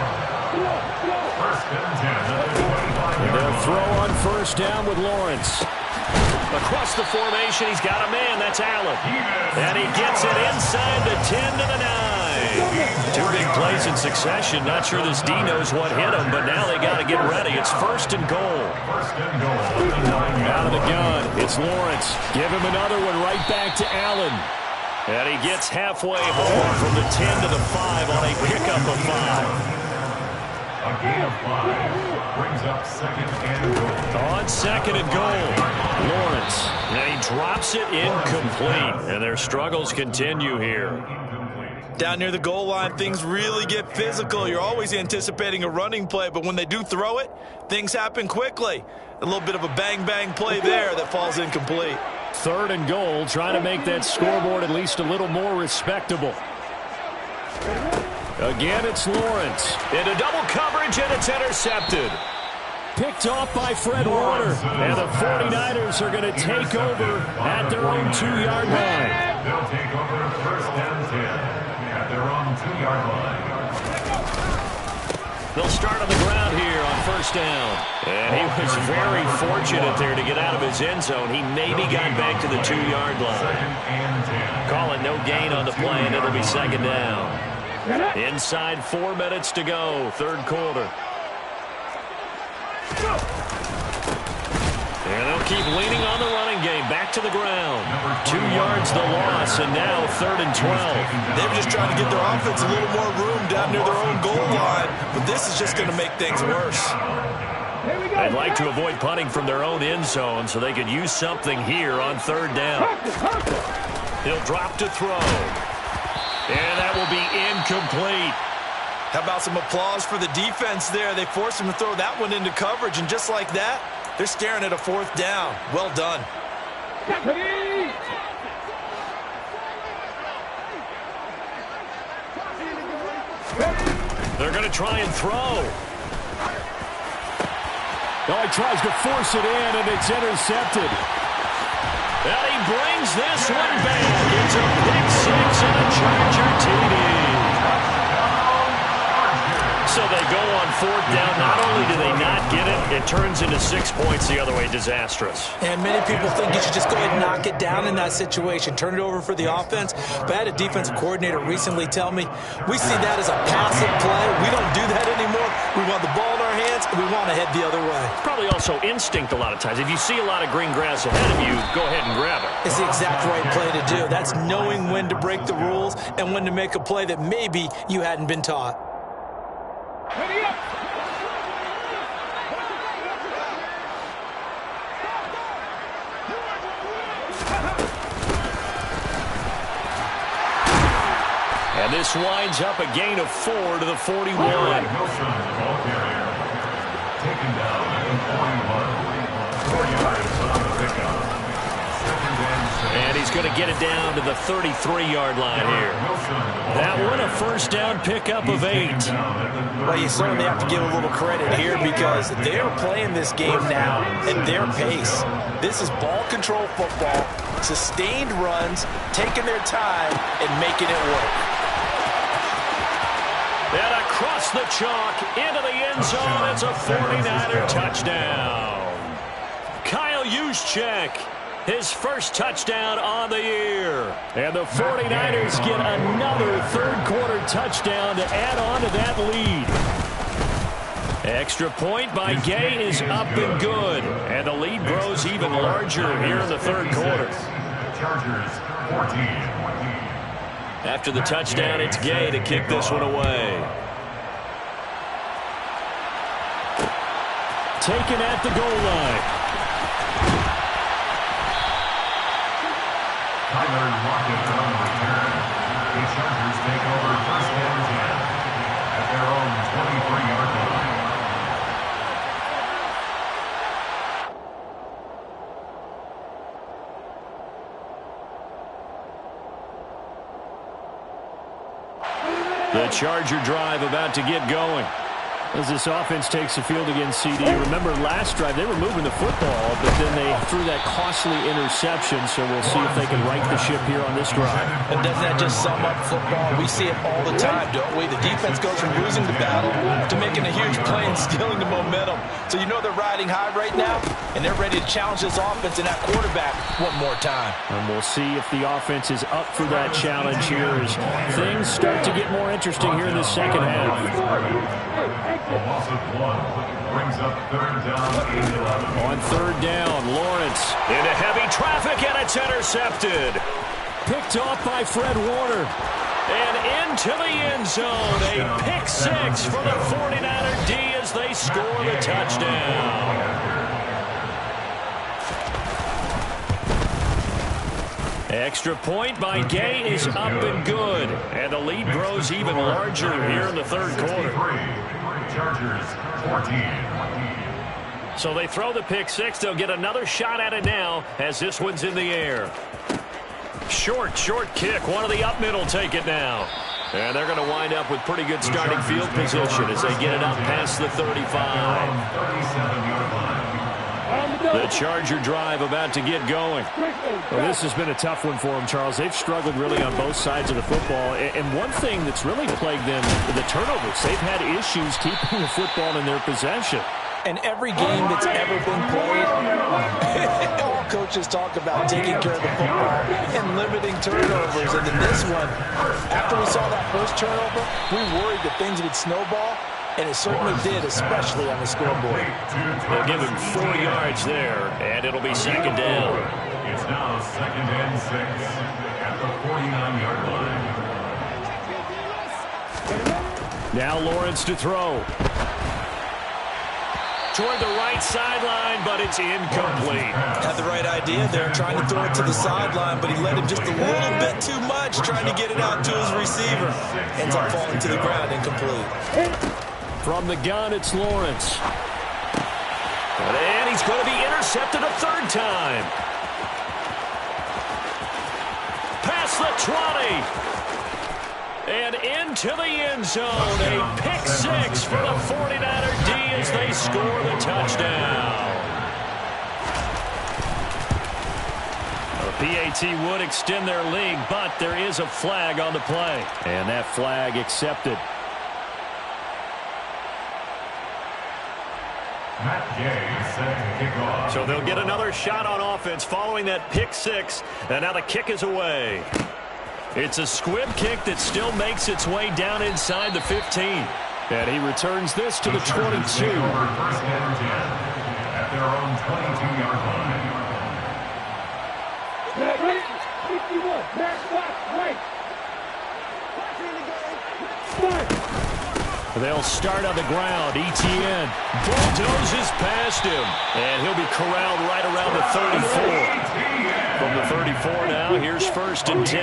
First and 10 at the 25. They'll throw on first down with Lawrence. Across the formation, he's got a man. That's Allen. And he gets it inside the 10 to the 9. 2 big plays in succession. Not sure this D knows what hit him, but now they got to get ready. It's 1st and goal. First and goal. Out of the gun, it's Lawrence. Give him another one right back to Allen. And he gets halfway home from the 10 to the 5 on a pickup of 5. A gain of 5 brings up 2nd and goal. On 2nd and goal, Lawrence. And he drops it incomplete. And their struggles continue here. Down near the goal line, things really get physical. You're always anticipating a running play, but when they do throw it, things happen quickly. A little bit of a bang-bang play there that falls incomplete. 3rd and goal, trying to make that scoreboard at least a little more respectable. Again, it's Lawrence. Into double coverage, and it's intercepted. Picked off by Fred Warner. And the 49ers are going to take over at their own 2-yard line. They'll take over 1st and 10 at their own 2-yard line. They'll start on the ground here on first down. And he was very fortunate there to get out of his end zone. He maybe got back to the 2-yard line. 2nd and 10. Call it no gain on the play, and it'll be 2nd down. Inside 4 minutes to go, 3rd quarter. And they'll keep leaning on the running game. Back to the ground. 2 yards the loss, and now 3rd and 12. They were just trying to give their offense a little more room down near their own goal line, but this is just going to make things worse. They'd like to avoid punting from their own end zone so they could use something here on 3rd down. He'll drop to throw. And that will be incomplete. How about some applause for the defense there? They forced him to throw that one into coverage, and just like that, they're staring at a 4th down. Well done. They're going to try and throw. Oh, he tries to force it in, and it's intercepted. And he brings this one back. It's a pick 6 and a Charger TD. So they go on 4th down. Not only do they not get it, it turns into 6 points the other way. Disastrous. And many people think you should just go ahead and knock it down in that situation. Turn it over for the offense. But I had a defensive coordinator recently tell me, we see that as a passive play. We don't do that anymore. We want the ball in our hands, and we want to head the other way. Probably also instinct a lot of times. If you see a lot of green grass ahead of you, go ahead and grab it. It's the exact right play to do. That's knowing when to break the rules and when to make a play that maybe you hadn't been taught. And this winds up a gain of 4 to the 41. Taken down at the 41. 4 yards on the pickup. And he's going to get it down to the 33-yard line here. That one a 1st down pickup of 8. Well, you certainly have to give a little credit here because they're playing this game now at their pace. This is ball control football, sustained runs, taking their time, and making it work. And across the chalk, into the end zone, it's a 49er touchdown. Kyle Juszczyk, his first touchdown on the year. And the 49ers get another 3rd quarter touchdown to add on to that lead. Extra point by Gay is up and good. And the lead grows even larger here in the 3rd quarter. Chargers 14. After the touchdown, it's Gay to kick this one away. Taken at the goal line. Tyler Lockett on the return. The Chargers take over 1st and 10 at their own 23-yard line. The Charger drive about to get going. As this offense takes the field against CD, remember last drive they were moving the football, but then they threw that costly interception, so we'll see if they can right the ship here on this drive. And doesn't that just sum up football? We see it all the time, don't we? The defense goes from losing the battle to making a huge play and stealing the momentum. So you know they're riding high right now, and they're ready to challenge this offense and that quarterback one more time. And we'll see if the offense is up for that challenge here as things start to get more interesting here in the second half. A loss of 1 brings up 3rd down, 8-11. On 3rd down, Lawrence into heavy traffic, and it's intercepted. Picked off by Fred Warner. And into the end zone, a pick 6 for the 49er D as they score the touchdown. Extra point by Gay is up and good. And the lead grows even larger here in the 3rd quarter. Chargers 14. So they throw the pick 6. They'll get another shot at it now as this one's in the air. Short kick. One of the up middle take it now. And they're going to wind up with pretty good starting field position as they get it up past the 35. 37-yard line. The Charger drive about to get going. Well, this has been a tough one for them, Charles. They've struggled really on both sides of the football. And one thing that's really plagued them, the turnovers. They've had issues keeping the football in their possession. And every game that's ever been played, all coaches talk about taking care of the football and limiting turnovers. And in this one, after we saw that first turnover, we worried that things would snowball. And it certainly did, especially on the scoreboard. They'll give him 4 yards there, and it'll be second down. It's now 2nd and 6 at the 49-yard line. Now Lawrence to throw. Toward the right sideline, but it's incomplete. Had the right idea there, trying to throw it to the sideline, but he led him just a little bit too much, trying to get it out to his receiver. Ends up falling to the ground, incomplete. From the gun, it's Lawrence. And he's going to be intercepted a 3rd time. Past the 20. And into the end zone. A pick 6 for the 49er D as they score the touchdown. The PAT would extend their lead, but there is a flag on the play. And that flag accepted. Matt Gay set to kick off. So they'll get another shot on offense following that pick 6. And now the kick is away. It's a squib kick that still makes its way down inside the 15. And he returns this to the 22. Over 1st and 10 at their own 22-yard line. 51, back, right. They'll start on the ground. Etienne bulldozes past him. And he'll be corralled right around the 34. From the 34 now, here's 1st and 10.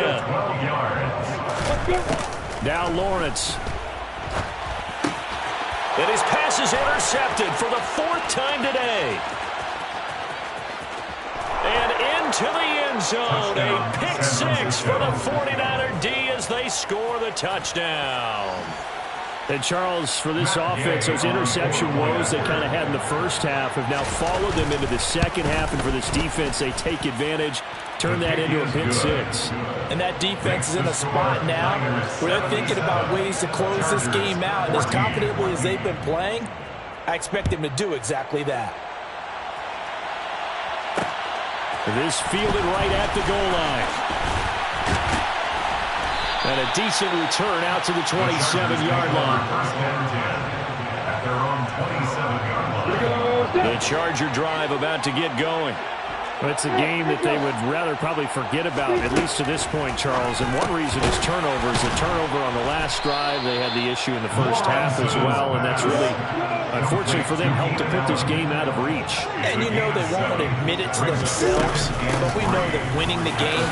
Now Lawrence. And his pass is intercepted for the 4th time today. And into the end zone. A pick 6 for the 49er D as they score the touchdown. And Charles, for this offense, those interception woes they kind of had in the first half have now followed them into the second half. And for this defense, they take advantage, turn that into a pick 6. And that defense is in a spot now where they're thinking about ways to close this game out. And as confidently as they've been playing, I expect them to do exactly that. This fielded right at the goal line. And a decent return out to the 27-yard line. 1st and 10 at their own 27-yard line. The Charger drive about to get going. It's a game that they would rather probably forget about, at least to this point, Charles. And one reason is turnovers. The turnover on the last drive, they had the issue in the first half as well. And that's really, unfortunately for them, helped to put this game out of reach. And you know they won't admit it to themselves, but we know that winning the game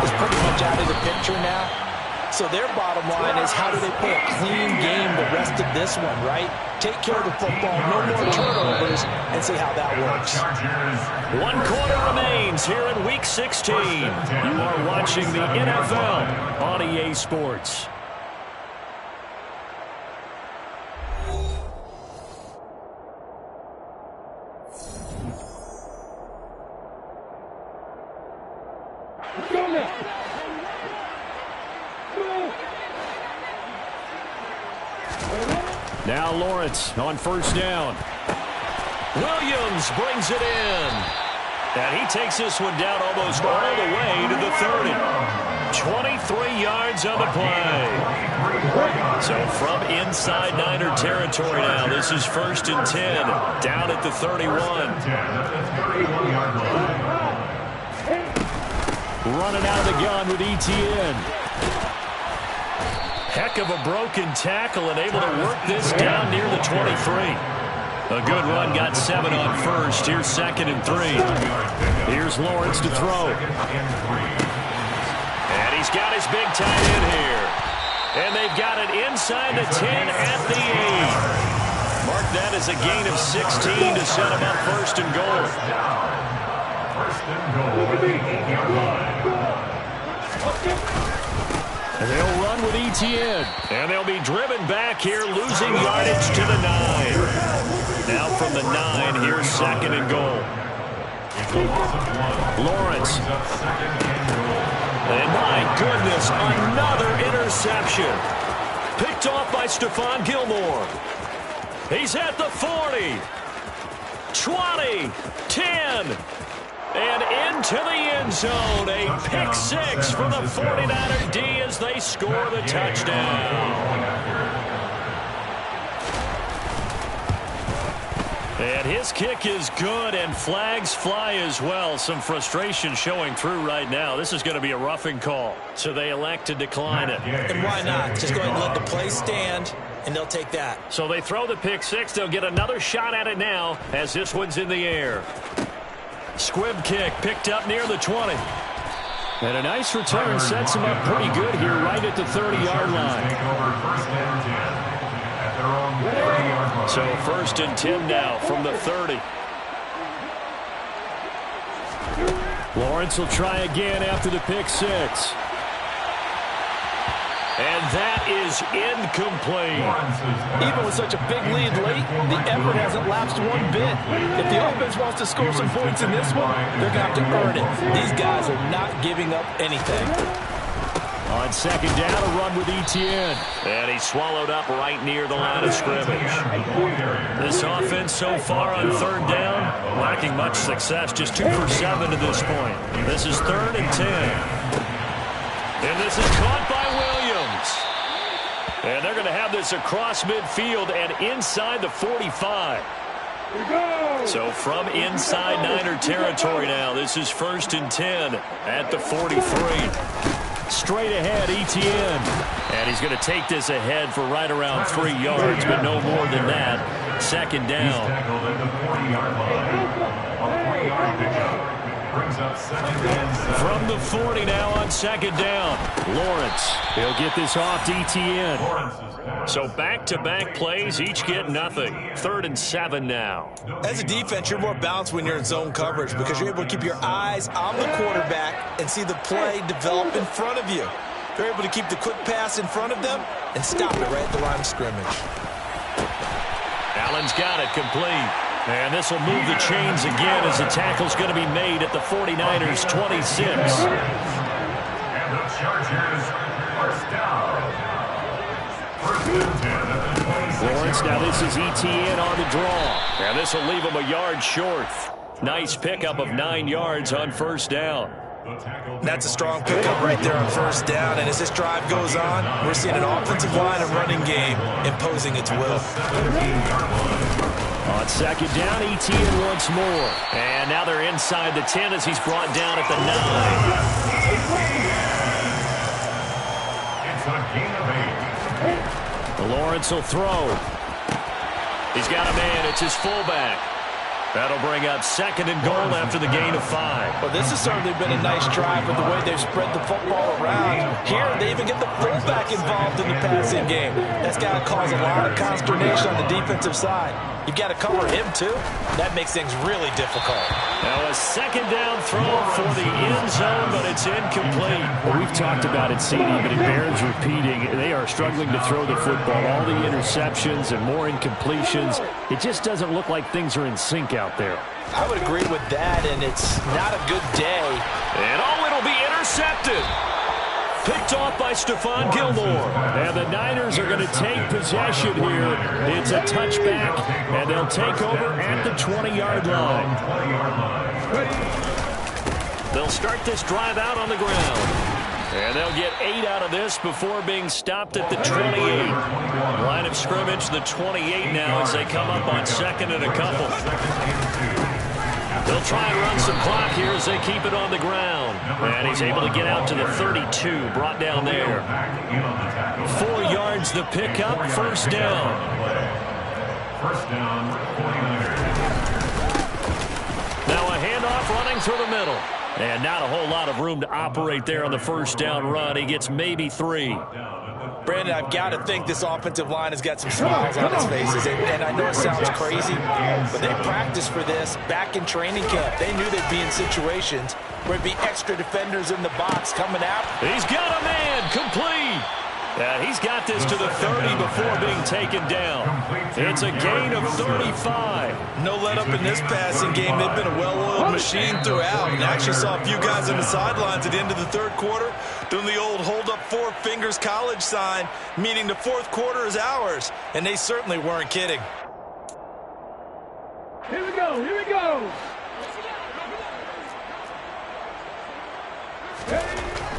is pretty much out of the picture now. So their bottom line is, how do they play a clean game the rest of this one, right? Take care of the football, no more turnovers, and see how that works. 1 quarter remains here in Week 16. You are watching the NFL on EA Sports. Go now. Now Lawrence on 1st down. Williams brings it in. And he takes this one down almost all the way to the 30. 23 yards on the play. So from inside Niner territory now, this is 1st and 10. Down at the 31. Running out of the gun with Etienne. Heck of a broken tackle and able to work this down near the 23. A good run, got 7 on 1st. Here's 2nd and 3. Here's Lawrence to throw. And he's got his big tight end here. And they've got it inside the 10 at the 8. Mark that as a gain of 16 to set him up 1st and goal. 1st and goal at the 8-yard line. And they'll run with Etienne. And they'll be driven back here, losing yardage to the 9. Now from the 9, here's 2nd and goal. Lawrence. And my goodness, another interception. Picked off by Stephon Gilmore. He's at the 40. 20. 10. And into the end zone, a pick 6 for the 49er D as they score the touchdown. And his kick is good, and flags fly as well. Some frustration showing through right now. This is going to be a roughing call, so they elect to decline it. And why not? Just go ahead and let the play stand, and they'll take that. So they throw the pick six. They'll get another shot at it now as this one's in the air. Squib kick picked up near the 20. And a nice return sets him up pretty good here right at the 30-yard line. So 1st and 10 now from the 30. Lawrence will try again after the pick six. And that is incomplete. Even with such a big lead late, the effort hasn't lapsed one bit. If the offense wants to score some points in this one, they're going to have to earn it. These guys are not giving up anything. On 2nd down, a run with Etienne. And he's swallowed up right near the line of scrimmage. This offense so far on 3rd down, lacking much success, just 2 for 7 to this point. This is 3rd and 10. And this is caught by Williams. And they're going to have this across midfield and inside the 45. So from inside Niner territory now, this is 1st and 10 at the 43. Straight ahead, Etienne. And he's going to take this ahead for right around 3 yards, but no more than that. 2nd down. From the 40 now on 2nd down. Lawrence, he'll get this off to Etienne. So back-to-back plays, each get nothing. 3rd and 7 now. As a defense, you're more balanced when you're in zone coverage because you're able to keep your eyes on the quarterback and see the play develop in front of you. They're able to keep the quick pass in front of them and stop it right at the line of scrimmage. Allen's got it complete. And this will move the chains again as the tackle's going to be made at the 49ers' 26. And the Chargers, 1st down. 1st and 10 at the 26. Lawrence, now this is Etienne on the draw. And this will leave him a yard short. Nice pickup of 9 yards on 1st down. That's a strong pickup right there on 1st down. And as this drive goes on, we're seeing an offensive line and running game imposing its will. On 2nd down, Etienne once more. And now they're inside the 10 as he's brought down at the 9. It's a gain of 8. Lawrence will throw. He's got a man. It's his fullback. That'll bring up 2nd and goal after the gain of 5. Well, this has certainly been a nice drive with the way they've spread the football around. Here, they even get the fullback involved in the passing game. That's got to cause a lot of consternation on the defensive side. You've got to cover him, too. That makes things really difficult. Now a 2nd down throw for the end zone, but it's incomplete. Well, we've talked about it, CD, but it bears repeating. They are struggling to throw the football. All the interceptions and more incompletions. It just doesn't look like things are in sync out there. I would agree with that, and it's not a good day. And it'll be intercepted. Picked off by Stephon Gilmore. And the Niners are going to take possession here. It's a touchback, and they'll take over at the 20-yard line. They'll start this drive out on the ground. And they'll get 8 out of this before being stopped at the 28. Line of scrimmage, the 28 now as they come up on 2nd and a couple. They'll try and run some clock here as they keep it on the ground. And he's able to get out to the 32, brought down there. 4 yards the pickup, 1st down. 1st down, 49ers. Now a handoff running through the middle. And not a whole lot of room to operate there on the 1st down run. He gets maybe 3. Brandon, I've got to think this offensive line has got some smiles on its faces. And I know it sounds crazy, but they practiced for this back in training camp. They knew they'd be in situations where it'd be extra defenders in the box coming out. He's got a man, complete. He's got this to the 30 before being taken down. It's a gain of 35. No let up in this passing game. They've been a well-oiled machine throughout. And actually saw a few guys on the sidelines at the end of the 3rd quarter doing the old hold up 4 fingers college sign, meaning the 4th quarter is ours. And they certainly weren't kidding. Here we go, here we go.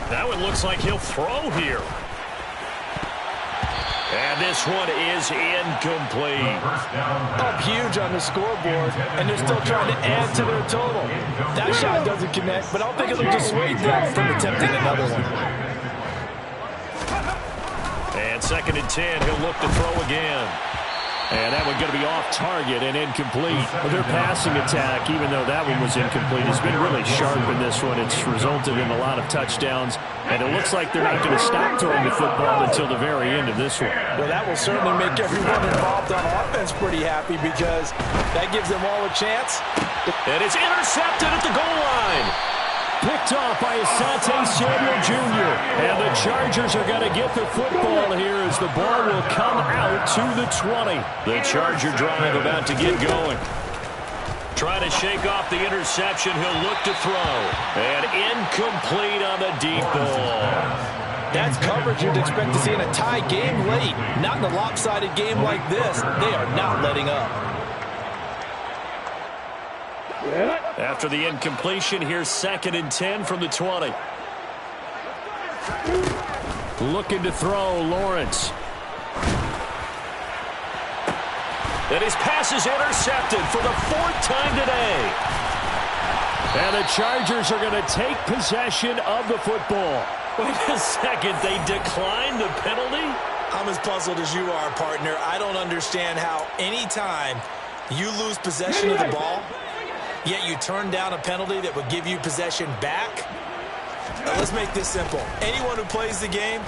That one looks like he'll throw here. And this one is incomplete. Up huge on the scoreboard, and they're still trying to add to their total. That shot doesn't connect, but I don't think it'll dissuade them from attempting another one. And 2nd and 10, he'll look to throw again. And that one going to be off target and incomplete. Well, their passing attack, even though that one was incomplete, has been really sharp in this one. It's resulted in a lot of touchdowns, and it looks like they're not going to stop throwing the football until the very end of this one. Well, that will certainly make everyone involved on offense pretty happy because that gives them all a chance. And it's intercepted at the goal line. Picked off by Asante Samuel Jr. And the Chargers are going to get the football here as the ball will come out to the 20. The Charger drive about to get going. Trying to shake off the interception. He'll look to throw. And incomplete on the deep ball. That's coverage you'd expect to see in a tie game late. Not in a lopsided game like this. They are not letting up. After the incompletion, here's 2nd and 10 from the 20. Looking to throw, Lawrence. And his pass is intercepted for the 4th time today. And the Chargers are going to take possession of the football. Wait a second, they declined the penalty? I'm as puzzled as you are, partner. I don't understand how any time you lose possession of the ball, yet you turn down a penalty that would give you possession back. Let's make this simple. Anyone who plays the game,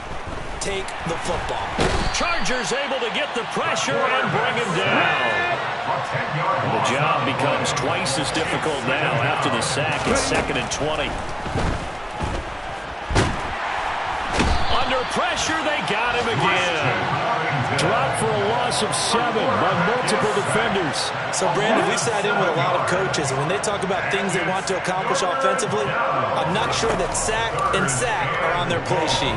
take the football. Chargers able to get the pressure and bring him down. The job becomes twice as difficult now after the sack. It's 2nd and 20. Under pressure, they got him again. Dropped for a loss of 7 by multiple defenders. So, Brandon, we sat in with a lot of coaches, and when they talk about things they want to accomplish offensively, I'm not sure that sack and sack are on their play sheet.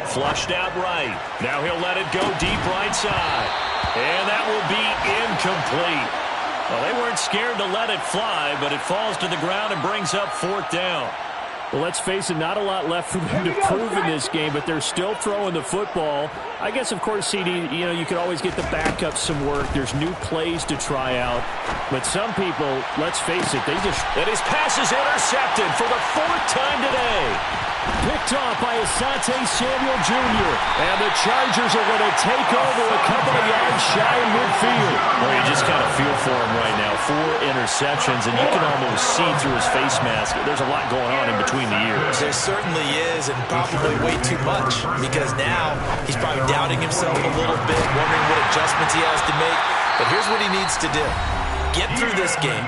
Flushed out right. Now he'll let it go deep right side. And that will be incomplete. Well, they weren't scared to let it fly, but it falls to the ground and brings up 4th down. Well, let's face it, not a lot left for them to prove in this game, but they're still throwing the football. I guess, of course, CD, you could always get the backup some work. There's new plays to try out. But some people, let's face it, they just... And his pass is intercepted for the 4th time today. Picked off by Asante Samuel Jr. And the Chargers are going to take over a couple of yards shy of midfield. Well, you just kind of feel for him right now. 4 interceptions, and you can almost see through his face mask. There's a lot going on in between the ears. There certainly is, and probably way too much, because now he's probably doubting himself a little bit, wondering what adjustments he has to make. But here's what he needs to do. Get through this game.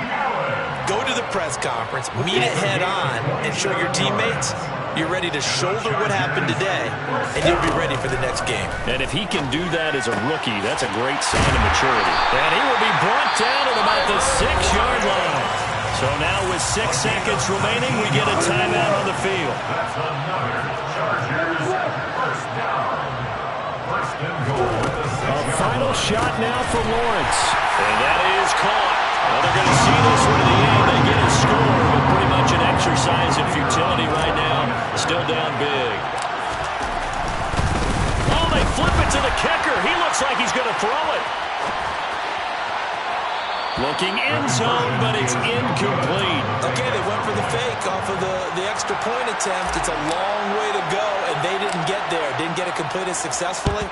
Go to the press conference, meet it head on, and show your teammates you're ready to shoulder what happened today, and you'll be ready for the next game. And if he can do that as a rookie, that's a great sign of maturity. And he will be brought down at about the 6-yard line. So now with 6 seconds remaining, we get a timeout on the field. That's another Chargers first down. First and goal at the 6-yard line. A final shot now for Lawrence. And that is caught. Well, they're going to see this one to the end. They get a score, but pretty much an exercise in futility right now. Still down big. Oh, they flip it to the kicker. He looks like he's going to throw it. Looking end zone, but it's incomplete. Okay, they went for the fake off of the extra point attempt. It's a long way to go, and they didn't get there. Didn't get it completed successfully.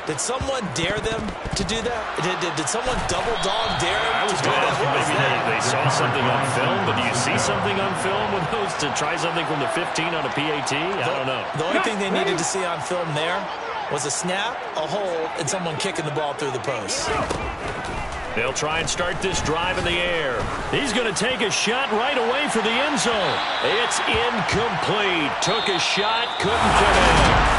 Did someone dare them to do that? Did someone double dog dare them I was to do going to that? ask you, maybe they saw something on film, but do you see something on film with those to try something from the 15 on a PAT? I don't know. The only thing they needed to see on film there was a snap, a hold, and someone kicking the ball through the post. They'll try and start this drive in the air. He's going to take a shot right away for the end zone. It's incomplete. Took a shot, couldn't connect.